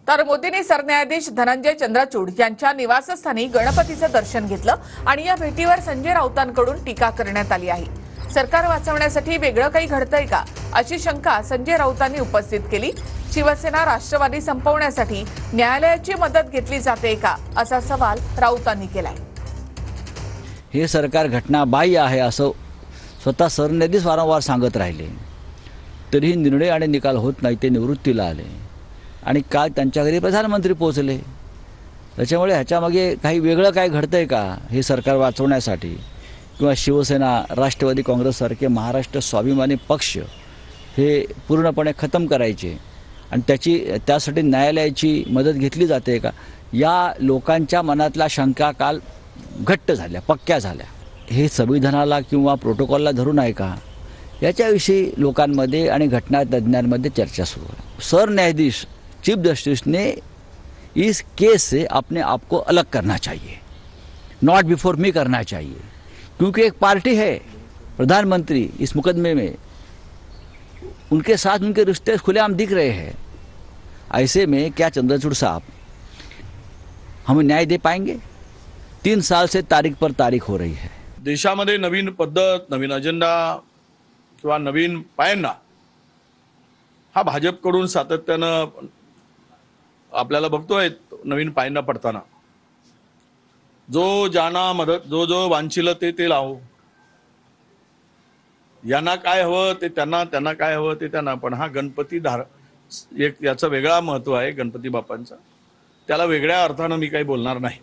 तर मोदींनी सरन्यायाधीश धनंजय चंद्रचूड यांच्या निवासस्थानी गणपतीचं दर्शन घेतलं आणि या भेटीवर संजय राऊतांकडून टीका करण्यात आली आहे। सरकार वाचवण्यासाठी वेगळं काही घडतंय का अशी शंका संजय राऊतांनी उपस्थित केली। शिवसेना राष्ट्रवादी संपवण्यासाठी न्यायालयाची मदत घेतली जाते का असा सवाल राऊतांनी केलाय। हे सरकार घटनाबाह्य आहे असं स्वतः सरन्यायाधीश वारंवार सांगत राहिले, तरीही निर्णय आणि निकाल होत नाही। ते निवृत्तीला आले आणि काल त्यांच्या घरी प्रधानमंत्री पोहोचले। त्याच्यामुळे ह्याच्यामागे काही वेगळं काय घडतंय का हे सरकार वाचवण्यासाठी, किंवा शिवसेना राष्ट्रवादी काँग्रेससारखे महाराष्ट्र स्वाभिमानी पक्ष हे पूर्णपणे खतम करायचे आणि त्यासाठी न्यायालयाची मदत घेतली जाते का, या लोकांच्या मनातल्या शंका काल घट्ट झाल्या, पक्क्या झाल्या। हे संविधानाला किंवा प्रोटोकॉलला धरून आहे का याच्याविषयी लोकांमध्ये आणि घटनातज्ञांमध्ये चर्चा सुरू आहे। सरन्यायाधीश चीफ जस्टिस ने इस केस से अपने आप को अलग करना चाहिए, नॉट बिफोर मी करना चाहिए, क्योंकि एक पार्टी है प्रधानमंत्री इस मुकदमे में, उनके साथ उनके रिश्ते खुलेआम दिख रहे हैं। ऐसे में क्या चंद्रचूड़ साहब हमें न्याय दे पाएंगे? 3 साल से तारीख पर तारीख हो रही है। देशामध्ये नवीन पद्धत, नवीन अजेंडा किंवा नवीन पायंडा हा भाजपकडून सातत्यानं आपल्याला बघतोय नवीन पायंडा पडताना। जो जाना मदत जो वांछिल ते लावो, यांना काय हवं ते त्यांना काय हवं ते त्यांना। पण हा गणपती एक याचा वेगळा महत्व आहे गणपती बाप्पांचा, त्याला वेगळ्या अर्थानं मी काही बोलणार नाही।